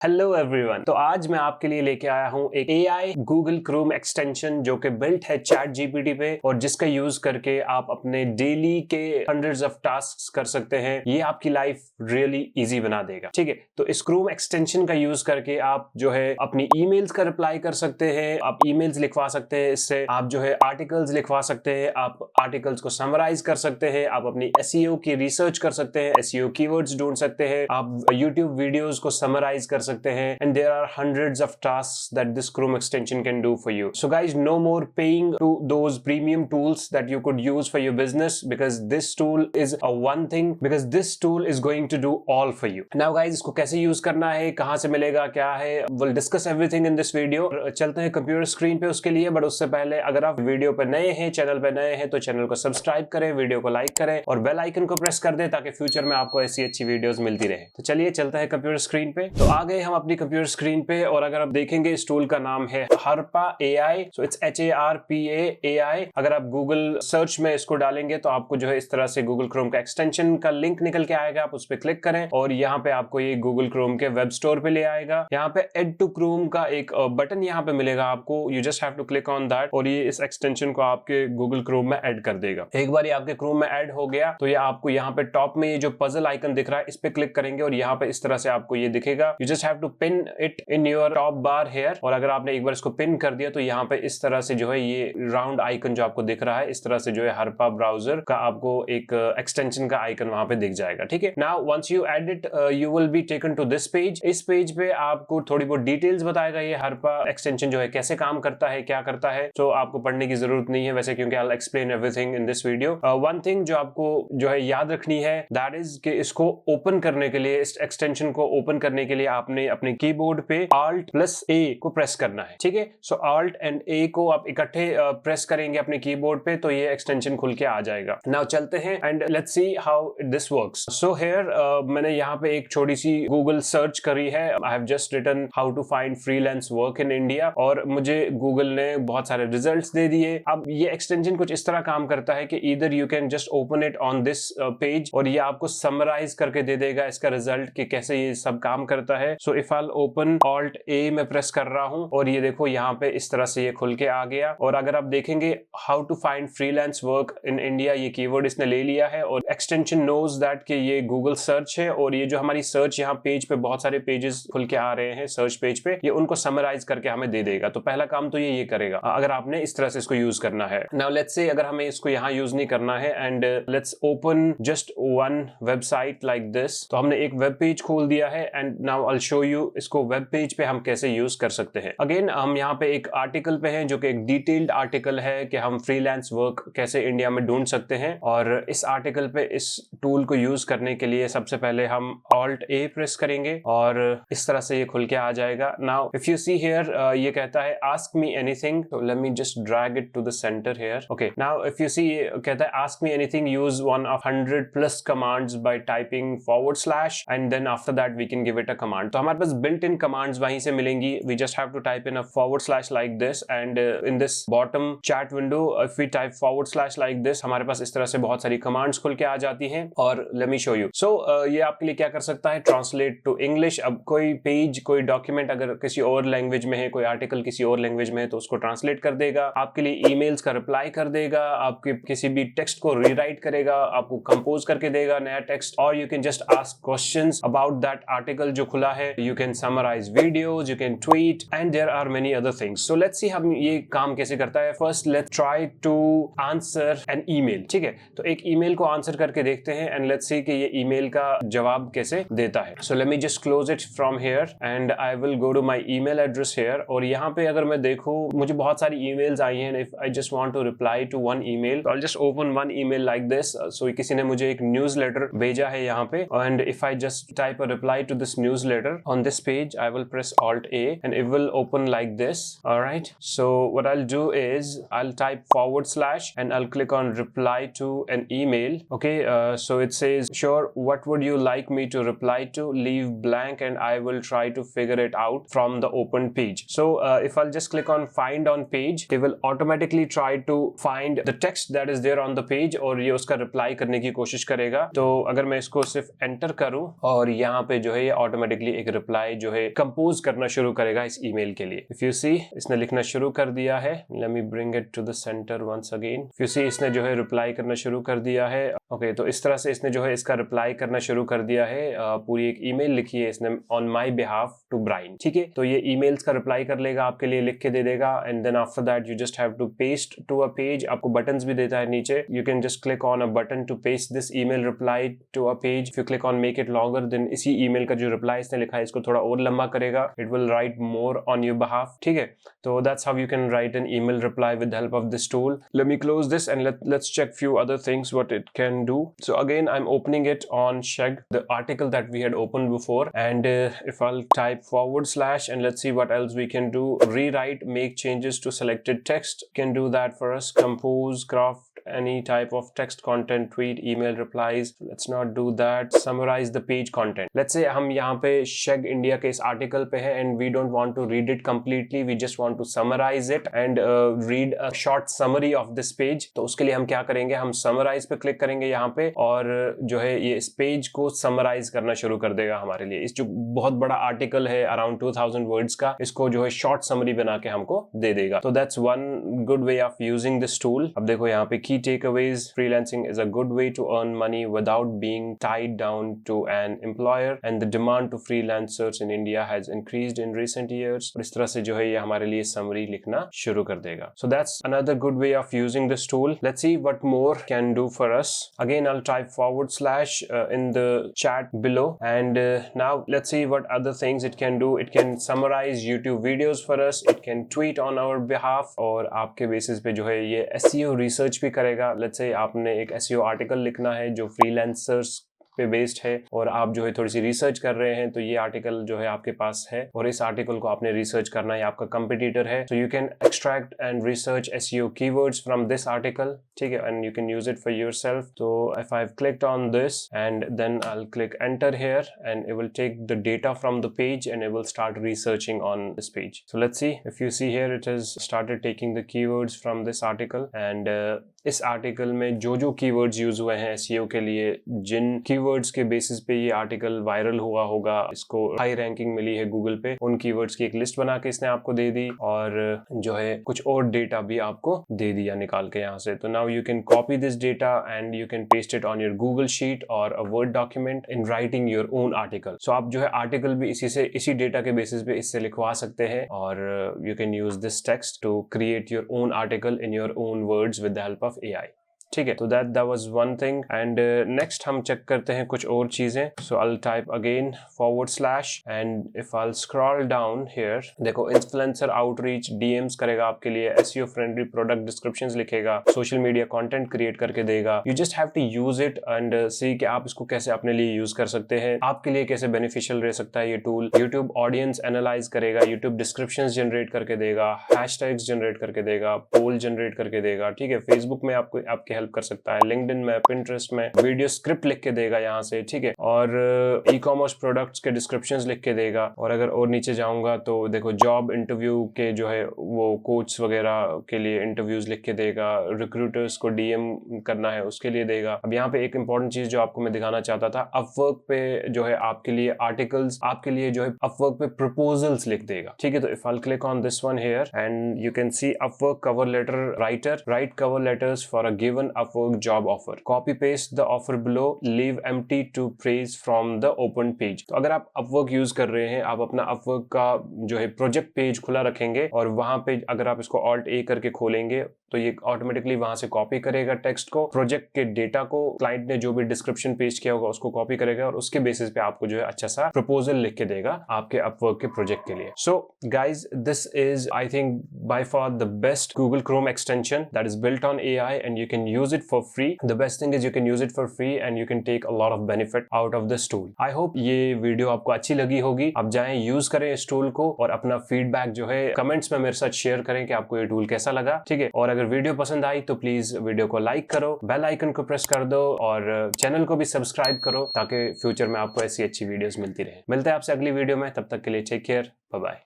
Hello everyone. तो आज मैं आपके लिए लेके आया हूँ एक AI गूगल क्रोम एक्सटेंशन जो कि बिल्ट है चैट जीपीटी पे और जिसका यूज करके आप अपने डेली के हंड्रेड्स ऑफ टास्क्स कर सकते हैं। ये आपकी लाइफ रियली इजी बना देगा। ठीक है, तो इस क्रोम एक्सटेंशन का यूज करके आप जो है अपनी ईमेल्स का रिप्लाई कर सकते हैं, आप ईमेल्स लिखवा सकते हैं, इससे आप जो है आर्टिकल्स लिखवा सकते हैं, आप आर्टिकल्स को समराइज कर सकते हैं, आप अपनी एसईओ की रिसर्च कर सकते हैं, एसईओ कीवर्ड्स ढूंढ सकते हैं, आप यूट्यूब वीडियोस को समराइज कर सकते हैं, and there are hundreds of tasks that this Chrome extension can do for you. So guys, no more paying to those premium tools that you could use for your business, because this tool is a one thing, because this tool is going to do all for you. Now guys, इसको कैसे use करना है, कहां से मिलेगा, क्या है, we'll discuss everything in this video. चलते हैं कंप्यूटर स्क्रीन पे उसके लिए, बट उससे पहले अगर आप वीडियो पे नए हैं, चैनल पे नए हैं, तो चैनल को सब्सक्राइब करें, वीडियो को लाइक करें और बेल आइकन को प्रेस कर दें ताकि फ्यूचर में आपको ऐसी अच्छी वीडियोस मिलती रहे। तो चलिए चलते हैं कंप्यूटर स्क्रीन पे। तो आ गए हम अपनी कंप्यूटर स्क्रीन पे और अगर आप देखेंगे इस टूल का नाम है Harappa AI, so it's HARPA AI। अगर आप गूगल सर्च में इसको डालेंगे तो आपको जो है इस तरह से गूगल क्रोम का एक्सटेंशन का लिंक निकल के आएगा। आप उस पर क्लिक करें और यहाँ पे आपको ये गूगल क्रोम के वेब स्टोर पे ले आएगा। यहाँ पे एड टू क्रोम का एक बटन यहाँ पे मिलेगा आपको, you just have to click on that और ये इस एक्सटेंशन को आपके गूगल क्रोम में ऐड कर देगा। एक बार ये आपके क्रोम में ऐड हो गया तो ये आपको यहाँ पे टॉप में ये जो पजल आइकन दिख रहा है इस पे क्लिक करेंगे और यहाँ पे इस तरह से आपको ये दिखेगा। You just have to pin it in your top bar here और अगर आपने एक बार इसको पिन कर दिया तो यहाँ पे इस तरह से जो है ये राउंड आइकन जो आपको दिख रहा है इस तरह से जो है हरपा ब्राउजर का आपको एक एक्सटेंशन का आइकन वहां पे दिख जाएगा। ठीक है, now once you add it you will be taken to this page. इस पेज पे आपको थोड़ी बहुत डिटेल्स बताएगा ये हरपा एक्सटेंशन जो है कैसे काम करता है, क्या करता है। तो आपको पढ़ने की जरूरत नहीं है वैसे, क्योंकि I will explain everything in this video. One thing जो आपको जो है याद रखनी है दैट इज कि इसको ओपन करने के लिए, इस एक्सटेंशन को ओपन करने के लिए आपने अपने कीबोर्ड पे Alt+A को प्रेस करना है। ठीक है, सो Alt एंड A को आप इकट्ठे प्रेस करेंगे अपने कीबोर्ड पे तो ये एक्सटेंशन खुल के आ जाएगा। नाउ चलते हैं and let's see how this works. So here मैंने यहाँ पे एक छोटी सी गूगल सर्च करी है। I have just written how to find freelance work in India और मुझे गूगल ने बहुत सारे रिजल्ट्स दे दिए। अब ये एक्सटेंशन कुछ इस तरह काम करता है कि either you can just open it on this page और ये आपको समराइज करके दे देगा इसका रिजल्ट कि कैसे ये सब काम करता है। So if I open Alt+A में प्रेस कर रहा हूं और ये देखो यहाँ पे इस तरह से ये खुल के आ गया। और अगर आप देखेंगे how to find freelance work in India, ये कीवर्ड इसने ले लिया है और एक्सटेंशन नोज दैट कि ये गूगल सर्च है और ये जो हमारी सर्च यहाँ पेज पे बहुत सारे पेजेस खुल के आ रहे हैं सर्च पेज पे, ये उनको समराइज करके हमें दे देगा। तो पहला काम तो ये करेगा अगर आपने इस तरह से इसको यूज करना है। नाउ लेट्स से अगर हमें इसको यहाँ यूज नहीं करना है and let's open just one website like this. तो हमने एक वेब पेज खोल दिया है and now I will show you इसको वेब पेज पे हम कैसे यूज कर सकते हैं। अगेन हम यहाँ पे एक आर्टिकल पे हैं जो कि एक डिटेल्ड आर्टिकल है कि हम फ्रीलांस वर्क कैसे इंडिया में ढूंढ सकते हैं। और इस आर्टिकल पे इस टूल को यूज करने के लिए सबसे पहले हम Alt+A प्रेस करेंगे और इस तरह से ये खुल के आ जाएगा। Now if you see here ये कहता है आस्क मी एनीथिंग, तो let me just drag it to the centre here. Okay, now if you see कहता है ask me anything, use one of 100+ commands by typing / and then after that we can give it a command. तो हमारे पास built in commands वहीं से मिलेंगी। We just have to type in a / like this and in this bottom chat window if we type / like this हमारे पास इस तरह से बहुत सारी कमांड्स खुल के आ जाती हैं। और let me show you। so ये आपके लिए क्या कर सकता है, ट्रांसलेट टू इंग्लिश। अब कोई पेज, कोई डॉक्यूमेंट अगर किसी और लैंग्वेज में है, कोई आर्टिकल किसी और लैंग्वेज में है तो उसको ट्रांसलेट कर देगा, आपके लिए ईमेल्स का रिप्लाई कर देगा, आपके किसी भी टेक्स्ट को रीराइट करेगा, आपको कंपोज करके देगा नया टेक्स्ट। और you can just ask questions about that article जो खुला है, you can summarise videos, you can tweet and there are many other things. So let's see हम ये काम कैसे करता है। First let's try to answer an email। ठीक है, तो एक ईमेल को आंसर करके देखते हैं and let's see कि ये ईमेल का जवाब कैसे देता है। So let me just close it from here and I will go to my email address here। और यहाँ पे अगर मैं देखूँ मुझे बहुत सारी emails आई हैं। If I just want to reply to one email, I'll just open one email like this। So किसी ने मुझे एक newsletter भेजा है यहाँ पे and if I just type a reply to this newsletter on this page, I will press Alt+A and it will open like this। All right, so what I'll do is I'll type / and I'll click on reply to an email। Okay, so it says sure, what would you like me to reply to, leave blank and I will try to figure it out from the open page। So if I'll just click on find on page, it will automatically try to find the text that is there on the page और ये उसका reply करने की कोशिश करेगा। तो अगर मैं इसको सिर्फ enter करूं और यहाँ पे जो है ये automatically एक रिप्लाई जो है कंपोज करना शुरू करेगा इस ईमेल के लिए। इफ यू सी इसने लिखना शुरू कर दिया है, let me bring it to the centre once again. If you see इसने जो है रिप्लाई करना शुरू कर दिया है। ओके, तो इस तरह से इसने जो है इसका रिप्लाई करना शुरू कर दिया है। पूरी एक ईमेल लिखी है इसने on my behalf to Brian. ठीक है, तो ये ईमेल्स का रिप्लाई कर लेगा, आपके लिए लिख के दे देगा, and then after that you just have to paste to a page. आपको बटन्स भी देता है नीचे, you can just click on a button to paste this email reply to a page. If you click on make it longer, then इसी email का जो reply इसने लिखा है इसको थोड़ा और लंबा करेगा, it will write more on your behalf. ठीक है, तो that's how you can write an email reply with the help of this tool. Let me close this and let's check few other things what it can do. So again, I'm opening it on Chegg, the article that we had opened before, and if I'll type / and let's see what else we can do. Rewrite, make changes to selected text, can do that for us. Compose, craft any type of text content, tweet, email replies. Let's not do that. Summarize the page content. Let's say हम यहाँ पे Chegg India के इस article पे है and we don't want to read it completely, we just want to summarize it and read a short summary of this page. तो उसके लिए हम क्या करेंगे, हम summarize पे क्लिक करेंगे यहाँ पे, और जो है ये इस पेज को summarize करना शुरू कर देगा हमारे लिए। इस जो बहुत बड़ा आर्टिकल है अराउंड 2000 वर्ड्स का, इसको जो है शॉर्ट समरी बना के हमको दे देगा। तो that's one good way of using this tool. अब देखो यहाँ पे की takeaways, freelancing is a good way to earn money without being tied down to an employer, and the demand to freelancers in India has increased in recent years. और इस तरह से जो है ये हमारे लिए समरी लिखना शुरू कर देगा। So that's another good way of using this tool. Let's see what more can do for us. Again, I'll type / in the chat below, and now let's see what other things it can do. It can summarize YouTube videos for us. It can tweet on our behalf, और आपके basis पे जो है ये SEO research भी करेगा। Let's say आपने एक SEO आर्टिकल लिखना है जो फ्रीलांसर्स पे बेस्ड है और आप जो है थोड़ी सी रिसर्च कर रहे हैं, तो ये आर्टिकल जो है आपके पास है और इस आर्टिकल को आपने रिसर्च करना है, आपका कंपटीटर है। So you can extract and research SEO keywords from this article. ठीक है, and you can use it for yourself. तो if I have clicked on this and then I will click enter here and it will take the data from the page and it will start researching on this page. So let's see, if you see here it has started taking the keywords from this article, and इस article में जो keywords use हुए हैं SEO के लिए, जिन keywords के basis पे ये आर्टिकल वायरल हुआ होगा, इसको हाई रैंकिंग मिली है गूगल पे, उन कीवर्ड्स की एक लिस्ट बना के इसने आपको दे दी, और जो है कुछ और डेटा भी आपको दे दिया निकाल के यहाँ से। तो now you can copy this data and you can paste it on your Google sheet और a word document in writing your own article. So आप जो है आर्टिकल भी इसी डेटा के बेसिस पे इससे लिखवा सकते हैं, और you can use this text to create your own article in your own words with the help of AI। ठीक है, तो that was one thing. And next हम चेक करते हैं कुछ और चीजें। So I will type again / and if I will scroll down here, देखो इन्फ्लुएंसर आउटरीच, DMs करेगा आपके लिए, SEO फ्रेंडली प्रोडक्ट डिस्क्रिप्शंस लिखेगा, सोशल मीडिया कंटेंट क्रिएट करके देगा। You just have to use it and see कि आप इसको कैसे अपने लिए यूज कर सकते हैं, आपके लिए कैसे बेनिफिशियल रह सकता है ये टूल। यूट्यूब ऑडियंस एनालाइज करेगा, यूट्यूब डिस्क्रिप्शंस जनरेट करके देगा, हैशटैग्स जनरेट करके देगा, पोल जनरेट करके देगा। ठीक है, फेसबुक में आपको आपके हेल्प कर सकता है, लिंक्डइन में, पिंटरेस्ट में वीडियो स्क्रिप्ट लिख के देगा यहाँ से। ठीक है, और ई-कॉमर्स प्रोडक्ट्स के डिस्क्रिप्शंस लिख के देगा। और अगर और नीचे जाऊंगा तो देखो जॉब इंटरव्यू के जो है वो कोच वगैरह के लिए इंटरव्यूज लिख के देगा, रिक्रूटर्स को DM करना है उसके लिए देगा। अब यहाँ पे एक इंपॉर्टेंट चीज जो आपको मैं दिखाना चाहता था, अपवर्क पे जो है आपके लिए आर्टिकल्स, आपके लिए जो है अपवर्क पे प्रपोजल्स लिख देगा। ठीक है, तो if I click on this one here and you can see Upwork cover letter writer, write cover letters for a given Upwork job offer. Copy paste the offer below. Leave empty to praise from the open page. तो अगर आप Upwork use कर रहे हैं, आप अपना Upwork का जो है प्रोजेक्ट पेज खुला रखेंगे और वहां पे अगर आप इसको Alt+A करके खोलेंगे तो ये ऑटोमेटिकली वहां से कॉपी करेगा टेक्स्ट को, प्रोजेक्ट के डेटा को, क्लाइंट ने जो भी डिस्क्रिप्शन पेस्ट किया होगा उसको कॉपी करेगा और उसके बेसिस पे आपको जो है अच्छा सा प्रपोजल लिख के देगा आपके अपवर्क के प्रोजेक्ट के लिए। So guys, this is I think by far the best Google Chrome extension that is built on AI and you can use it for free. The best thing is you can use it for free and you can take a lot of benefit out of this tool. I hope ये video आपको अच्छी लगी होगी। आप जाएं, use करें इस tool को और अपना फीडबैक जो है कमेंट्स में मेरे साथ शेयर करें कि आपको ये टूल कैसा लगा। ठीक है, और अगर वीडियो पसंद आई तो प्लीज वीडियो को लाइक करो, बेल आइकन को प्रेस कर दो और चैनल को भी सब्सक्राइब करो ताकि फ्यूचर में आपको ऐसी अच्छी वीडियोस मिलती रहे। मिलते हैं आपसे अगली वीडियो में, तब तक के लिए टेक केयर, बाय बाय।